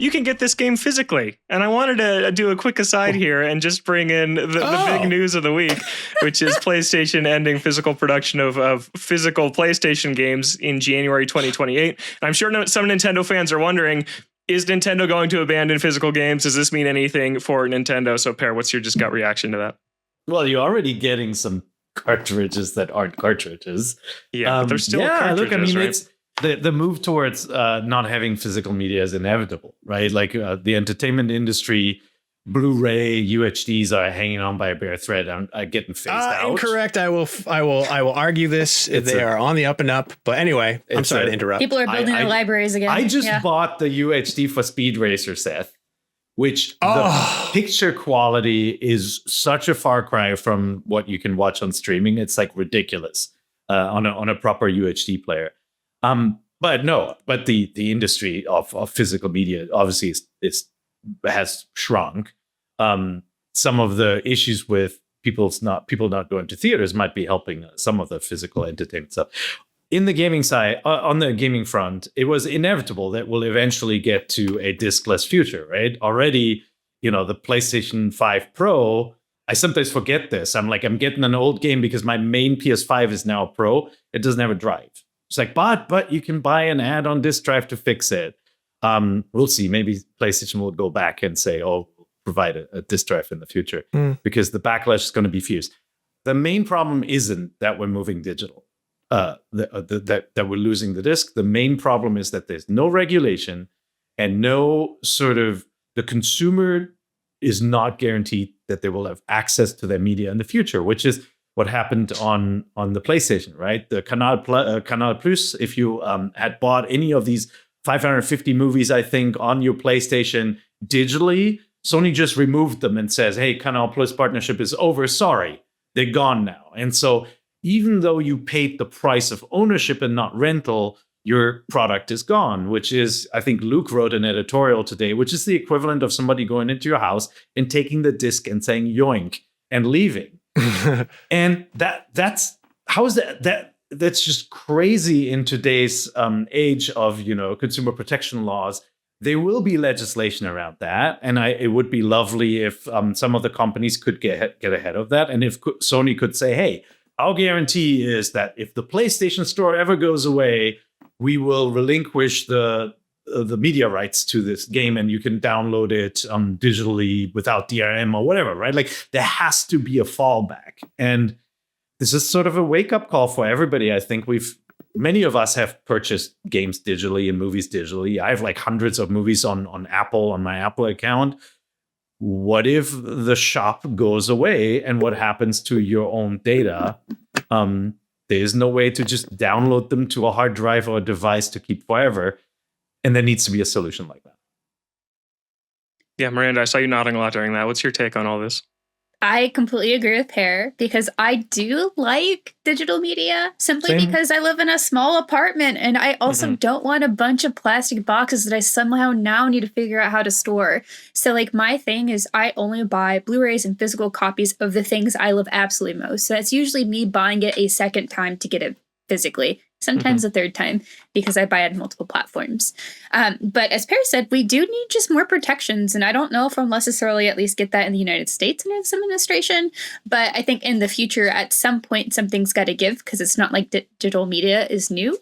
you can get this game physically. And I wanted to do a quick aside here and just bring in the big news of the week, which is PlayStation ending physical production of physical PlayStation games in January 2028. And I'm sure some Nintendo fans are wondering, is Nintendo going to abandon physical games? Does this mean anything for Nintendo? So, Per, what's your just gut reaction to that? Well, you're already getting some cartridges that aren't cartridges. Yeah, but they're still cartridges, look, I mean, right? it's the move towards not having physical media is inevitable, right? Like the entertainment industry, Blu-ray, UHDs are hanging on by a bare thread and are getting phased out. Incorrect. I will argue this. They are on the up and up. But anyway, I'm sorry to interrupt. People are building their libraries again. I just bought the UHD for Speed Racer, Seth, which the picture quality is such a far cry from what you can watch on streaming. It's like ridiculous on a proper UHD player. But the industry of physical media obviously has shrunk. Some of the issues with people not going to theaters might be helping some of the physical entertainment stuff. In the gaming side, on the gaming front, it was inevitable that we'll eventually get to a diskless future, right? Already, the PlayStation 5 Pro, I sometimes forget this. I'm getting an old game because my main PS5 is now Pro. It doesn't have a drive. It's like, but you can buy an add-on disk drive to fix it. We'll see. Maybe PlayStation will go back and say, we'll provide a disk drive in the future because the backlash is going to be fierce. The main problem isn't that we're moving digital, that we're losing the disk. The main problem is that there's no regulation and no sort of the consumer is not guaranteed that they will have access to their media in the future, which is what happened on the PlayStation, right? The Canal Plus, if you had bought any of these 550 movies, I think, on your PlayStation digitally, Sony just removed them and says, hey, Canal Plus partnership is over. Sorry, they're gone now. And so even though you paid the price of ownership and not rental, your product is gone, which is, I think Luke wrote an editorial today, which is the equivalent of somebody going into your house and taking the disc and saying yoink and leaving. And that's how is that's just crazy in today's age of consumer protection laws. There will be legislation around that, and it would be lovely if some of the companies could get ahead of that, and if Sony could say, hey, our guarantee is that if the PlayStation Store ever goes away, we will relinquish the media rights to this game and you can download it digitally without DRM or whatever, right? Like there has to be a fallback. And this is sort of a wake-up call for everybody. I think many of us have purchased games digitally and movies digitally. I have like hundreds of movies on Apple, on my Apple account. What if the shop goes away and what happens to your own data? There's no way to just download them to a hard drive or a device to keep forever. And there needs to be a solution like that. Yeah, Miranda, I saw you nodding a lot during that. What's your take on all this? I completely agree with Pear because I do like digital media simply because I live in a small apartment and I also don't want a bunch of plastic boxes that I somehow now need to figure out how to store. So like my thing is I only buy Blu-rays and physical copies of the things I love absolutely most. So that's usually me buying it a second time to get it physically. Sometimes a third time because I buy it on multiple platforms. But as Pear said, we do need just more protections. And I don't know if we'll necessarily at least get that in the United States under some administration. But I think in the future, at some point, something's got to give because it's not like digital media is new.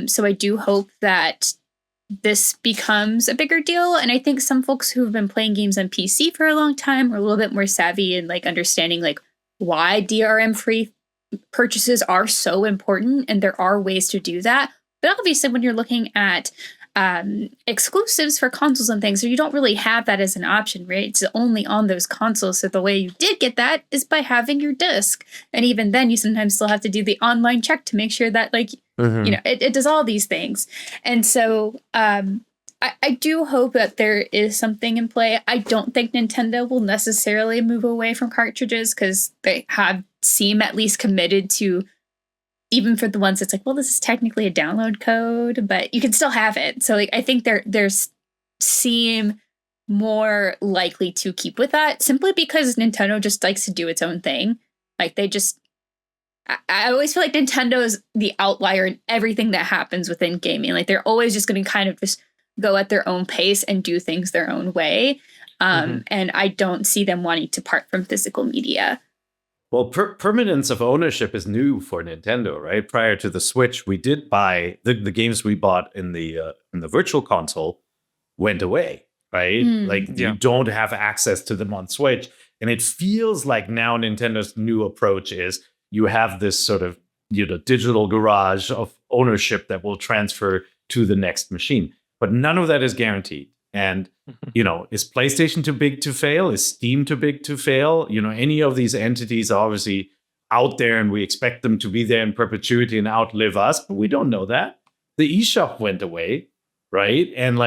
So I do hope that this becomes a bigger deal. And I think some folks who have been playing games on PC for a long time are a little bit more savvy and like understanding like why DRM-free purchases are so important and there are ways to do that. But obviously when you're looking at exclusives for consoles and things, so you don't really have that as an option, right? It's only on those consoles. So the way you did get that is by having your disc. And even then you sometimes still have to do the online check to make sure that like, it does all these things. And so I do hope that there is something in play. I don't think Nintendo will necessarily move away from cartridges because they seem at least committed to, even for the ones that's like, well, this is technically a download code, but you can still have it. So like, I think there's seem more likely to keep with that simply because Nintendo just likes to do its own thing. Like they just, I always feel like Nintendo is the outlier in everything that happens within gaming. Like they're always just going to kind of just go at their own pace and do things their own way. And I don't see them wanting to part from physical media. Well, permanence of ownership is new for Nintendo, right? Prior to the Switch, we did buy the games we bought in the Virtual Console went away, right? You don't have access to them on Switch. And it feels like now Nintendo's new approach is you have this sort of digital garage of ownership that will transfer to the next machine. But none of that is guaranteed. And, is PlayStation too big to fail? Is Steam too big to fail? Any of these entities are obviously out there and we expect them to be there in perpetuity and outlive us, but we don't know that. The eShop went away, right? And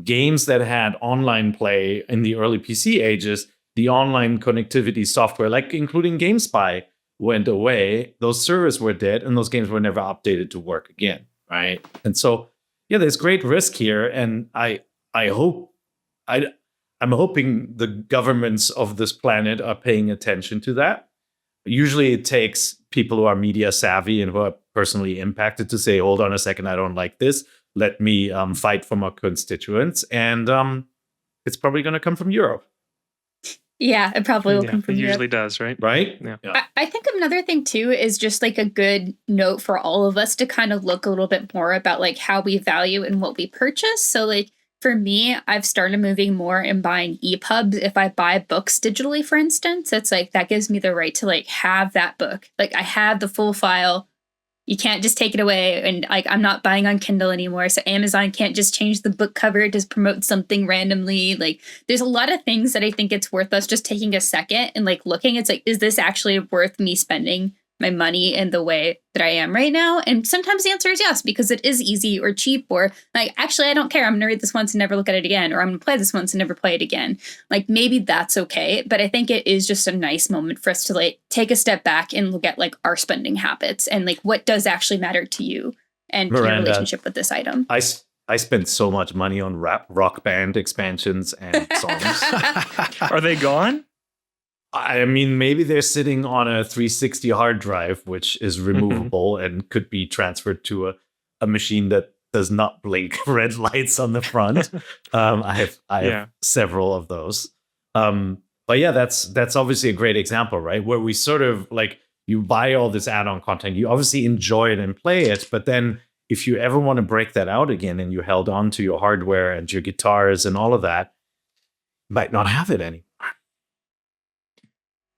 games that had online play in the early PC ages, the online connectivity software, including GameSpy, went away. Those servers were dead and those games were never updated to work again, right? And so, there's great risk here. And I'm hoping the governments of this planet are paying attention to that. Usually it takes people who are media savvy and who are personally impacted to say, hold on a second, I don't like this. Let me fight for my constituents. And it's probably going to come from Europe. Yeah, it probably will come from Europe. It usually does, right? Right? Yeah. I think another thing, too, is just a good note for all of us to kind of look a little bit more about how we value and what we purchase. So for me, I've started moving more and buying EPUBs. If I buy books digitally, for instance, it's that gives me the right to have that book. I have the full file. You can't just take it away. And I'm not buying on Kindle anymore. So Amazon can't just change the book cover to promote something randomly. There's a lot of things that I think it's worth us just taking a second and looking. It's is this actually worth me spending my money in the way that I am right now? And sometimes the answer is yes, because it is easy or cheap, or actually, I don't care. I'm going to read this once and never look at it again, or I'm going to play this once and never play it again. Maybe that's okay. But I think it is just a nice moment for us to take a step back and look at our spending habits and what does actually matter to you and your relationship with this item. I spent so much money on rock band expansions and songs. Are they gone? I mean, maybe they're sitting on a 360 hard drive, which is removable and could be transferred to a machine that does not blink red lights on the front. I have several of those. But yeah, that's obviously a great example, right? Where we sort of you buy all this add-on content, you obviously enjoy it and play it, but then if you ever want to break that out again and you held on to your hardware and your guitars and all of that, you might not have it anymore.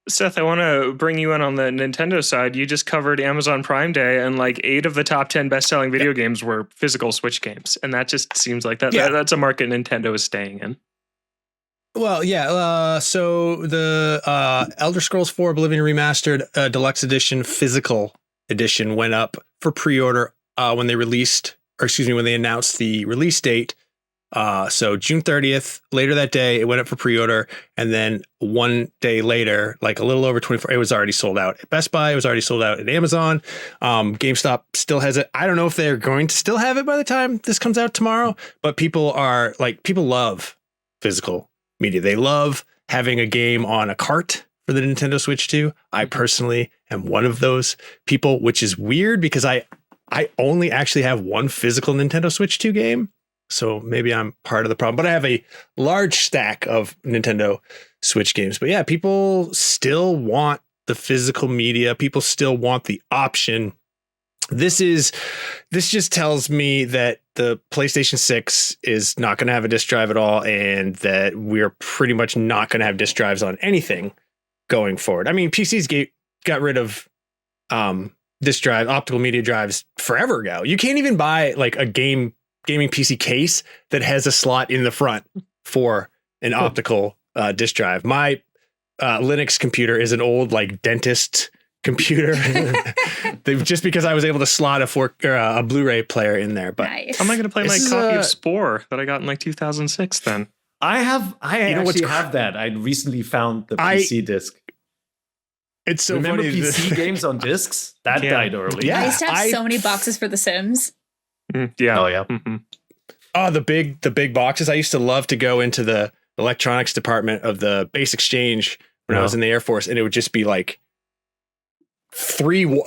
Seth, I want to bring you in on the Nintendo side. You just covered Amazon Prime Day, and 8 of the top 10 best-selling video games were physical Switch games, and that just seems like that's a market Nintendo is staying in. Well, yeah. So the Elder Scrolls 4 Oblivion Remastered Deluxe Edition Physical Edition went up for pre-order when they announced the release date. So June 30th, later that day, it went up for pre-order. And then one day later, a little over 24, it was already sold out at Best Buy. It was already sold out at Amazon. GameStop still has it. I don't know if they're going to still have it by the time this comes out tomorrow, but people love physical media. They love having a game on a cart for the Nintendo Switch 2. I personally am one of those people, which is weird because I only actually have one physical Nintendo Switch 2 game. So maybe I'm part of the problem, but I have a large stack of Nintendo Switch games. But yeah, people still want the physical media. People still want the option. This just tells me that the PlayStation 6 is not going to have a disk drive at all, and that we're pretty much not going to have disk drives on anything going forward. I mean, PCs got rid of disk drive, optical media drives forever ago. You can't even buy a gaming PC case that has a slot in the front for an optical disk drive. My Linux computer is an old dentist computer. Just because I was able to slot a Blu-ray player in there. But nice. How am I going to play my copy of Spore that I got in 2006 then? I actually have that. I recently found the PC disc. It's so Remember funny. PC games on discs? That died early. Yeah, I used to have so many boxes for The Sims. Yeah. Oh yeah. Mm-hmm. Oh, the big boxes. I used to love to go into the electronics department of the Base Exchange when I was in the Air Force, and it would just be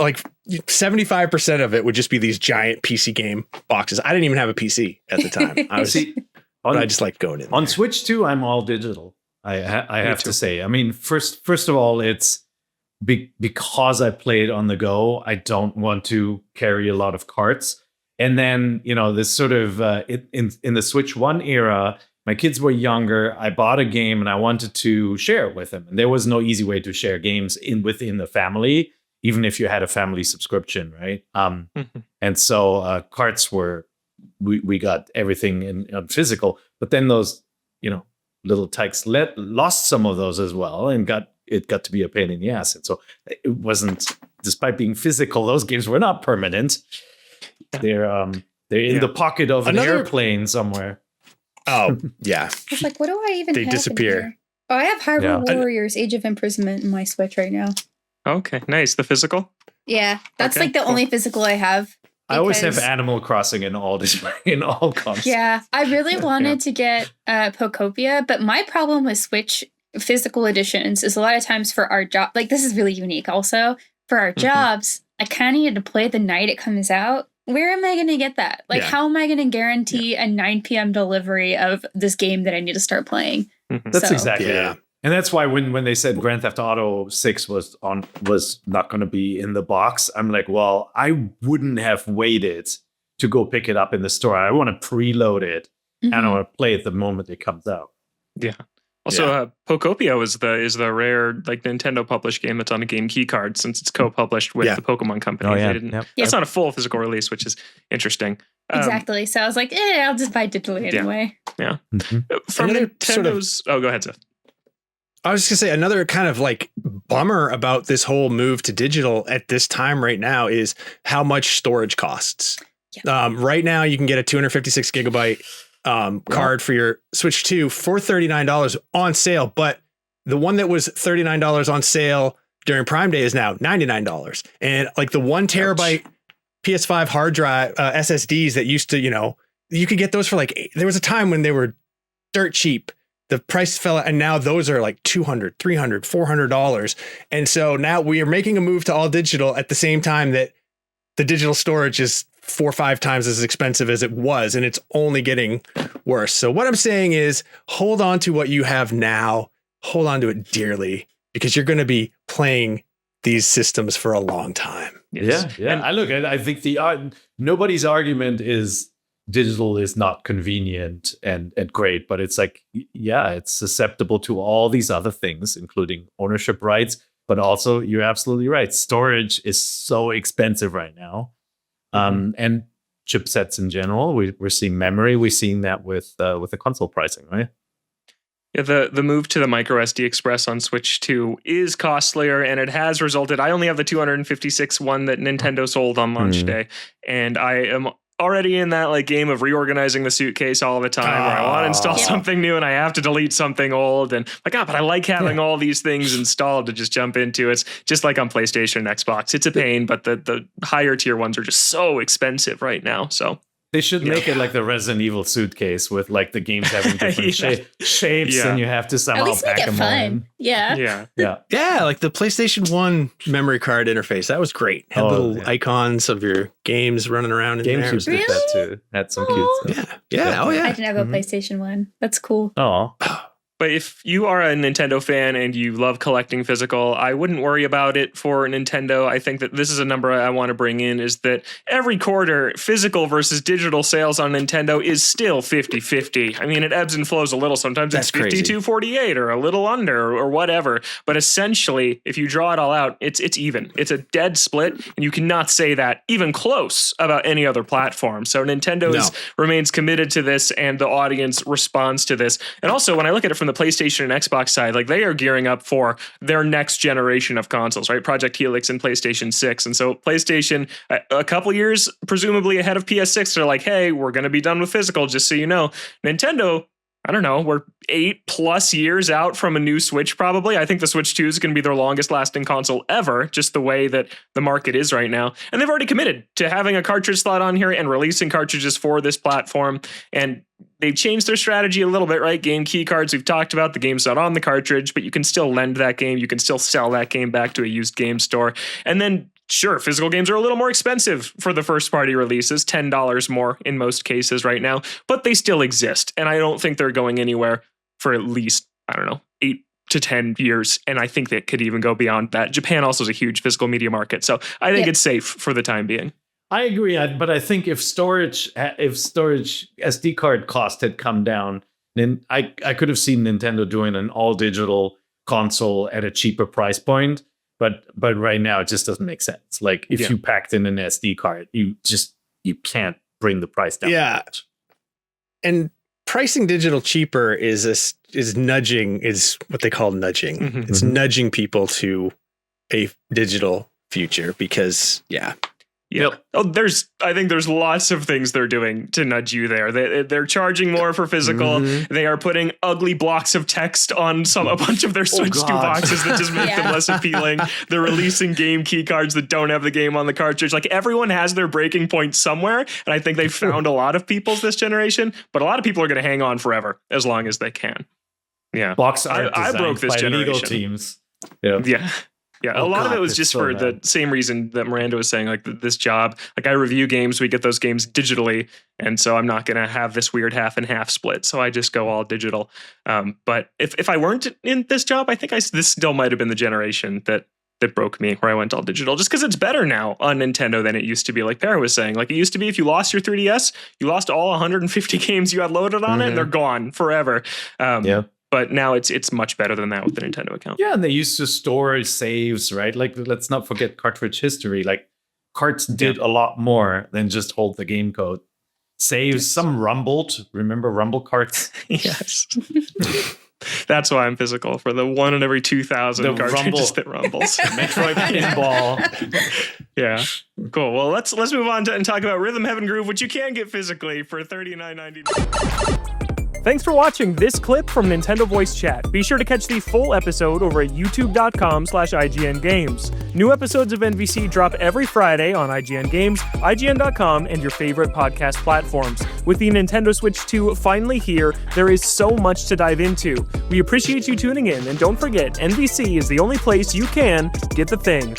like 75% of it would just be these giant PC game boxes. I didn't even have a PC at the time. I just liked going in on there. Switch 2. I'm all digital. I have to say. I mean, first of all, it's because I play it on the go. I don't want to carry a lot of carts. And then, this sort of in the Switch 1 era, my kids were younger. I bought a game and I wanted to share it with them. And there was no easy way to share games within the family, even if you had a family subscription, right? And so carts were, we got everything in physical. But then those, little tykes lost some of those as well, and got to be a pain in the ass. And so it wasn't, despite being physical, those games were not permanent. They're in the pocket of an airplane somewhere. Oh, yeah. I was like, what do I even They have disappear. in here? Oh, I have Hyrule Warriors Age of Imprisonment in my Switch right now. Okay, nice. The physical? Yeah, that's Okay, like the only physical I have. I always have because- Animal Crossing in all consoles. Yeah, I really wanted to get Pokopia, but my problem with Switch physical editions is a lot of times for our job, like this is really unique also, for our jobs, I kind of need to play the night it comes out. Where am I going to get that? Like, how am I going to guarantee a 9 p.m. delivery of this game that I need to start playing? That's exactly Yeah. it. And that's why when they said Grand Theft Auto 6 was not going to be in the box, I'm like, well, I wouldn't have waited to go pick it up in the store. I want to preload it and I want to play it the moment it comes out. Yeah. Also, Pokopia is the rare like Nintendo published game that's on a game key card, since it's co-published with the Pokemon Company. Oh, yeah. They didn't. Yep. It's not a full physical release, which is interesting. Exactly. So I was like, I'll just buy digitally anyway. Yeah. From Another Nintendo's. Oh, go ahead, Seth. I was just gonna say another kind of like bummer about this whole move to digital at this time right now is how much storage costs. Yeah. Right now, you can get a 256 gigabyte card for your Switch 2 for $39 on sale, but the one that was $39 on sale during Prime Day is now $99. And like the 1 terabyte PS5 hard drive SSDs that used to, you could get those for like, there was a time when they were dirt cheap. The price fell and now those are like $200, $300, $400. And so now we are making a move to all digital at the same time that the digital storage is 4 or 5 times as expensive as it was, and it's only getting worse. So what I'm saying is hold on to what you have now, hold on to it dearly, because you're going to be playing these systems for a long time. Yes. Yeah. And I think nobody's argument is digital is not convenient and great, but it's like, it's susceptible to all these other things, including ownership rights. But also, you're absolutely right. Storage is so expensive right now. And chipsets in general. We're seeing memory. We're seeing that with the console pricing, right? Yeah, the move to the micro SD Express on Switch 2 is costlier, and it has resulted. I only have the 256 one that Nintendo sold on launch day, and I am already in that like game of reorganizing the suitcase all the time, where I want to install something new and I have to delete something old, and like, but I like having all these things installed to just jump into. It's just like on PlayStation and Xbox. It's a pain, but the higher tier ones are just so expensive right now. So they should make it like the Resident Evil suitcase with like the games having different shapes, and you have to somehow At least make pack it them fun. yeah. Yeah, like the PlayStation 1 memory card interface. That was great. Had little icons of your games running around in there. GameCube did that too. Had some cute stuff. Yeah. Oh, yeah. I didn't have a PlayStation 1. That's cool. Oh. But if you are a Nintendo fan and you love collecting physical, I wouldn't worry about it for Nintendo. I think that this is a number I want to bring in, is that every quarter, physical versus digital sales on Nintendo is still 50-50. I mean, it ebbs and flows a little. Sometimes it's 52-48 or a little under or whatever. But essentially, if you draw it all out, it's even. It's a dead split, and you cannot say that even close about any other platform. So Nintendo remains committed to this, and the audience responds to this. And also, when I look at it from the PlayStation and Xbox side, like they are gearing up for their next generation of consoles, right? Project Helix and PlayStation 6. And so PlayStation, a couple years presumably ahead of PS6, they're like, hey, we're going to be done with physical, just so you know. Nintendo, I don't know, we're 8+ years out from a new Switch probably. I think the Switch 2 is going to be their longest lasting console ever, just the way that the market is right now. And they've already committed to having a cartridge slot on here and releasing cartridges for this platform. And they've changed their strategy a little bit, right? Game key cards, we've talked about, the game's not on the cartridge, but you can still lend that game. You can still sell that game back to a used game store. And then sure, physical games are a little more expensive for the first party releases, $10 more in most cases right now, but they still exist. And I don't think they're going anywhere for at least, 8 to 10 years. And I think that could even go beyond that. Japan also is a huge physical media market. So I think it's safe for the time being. I agree, but I think if storage SD card cost had come down, then I could have seen Nintendo doing an all digital console at a cheaper price point. But right now it just doesn't make sense. Like if you packed in an SD card, you can't bring the price down. Yeah, and pricing digital cheaper is what they call nudging. Mm-hmm. It's nudging people to a digital future because Yep. Oh, I think there's lots of things they're doing to nudge you there. They're charging more for physical. Mm-hmm. They are putting ugly blocks of text on a bunch of their Switch 2 boxes that just make them less appealing. They're releasing game key cards that don't have the game on the cartridge. Like everyone has their breaking point somewhere, and I think they found a lot of people's this generation. But a lot of people are going to hang on forever as long as they can. Yeah, box art I broke this by generation. Legal teams. Yeah, a lot of it was just for the same reason that Miranda was saying, like this job, like I review games, we get those games digitally. And so I'm not going to have this weird half and half split. So I just go all digital. But if I weren't in this job, I think this still might have been the generation that broke me where I went all digital, just because it's better now on Nintendo than it used to be. Like Para was saying, like it used to be if you lost your 3DS, you lost all 150 games you had loaded on it and they're gone forever. But now it's much better than that with the Nintendo account. Yeah, and they used to store saves, right? Like, let's not forget cartridge history. Like, carts did a lot more than just hold the game code. Saves, some rumbled. Remember rumble carts? Yes. That's why I'm physical, for the one in every 2,000 cartridges that rumbles. Metroid Pinball. Yeah. Cool. Well, let's move on and talk about Rhythm Heaven Groove, which you can get physically for $39.99. Thanks for watching this clip from Nintendo Voice Chat. Be sure to catch the full episode over at youtube.com/IGN Games. New episodes of NVC drop every Friday on IGN Games, IGN.com, and your favorite podcast platforms. With the Nintendo Switch 2 finally here, there is so much to dive into. We appreciate you tuning in, and don't forget, NVC is the only place you can get the thing.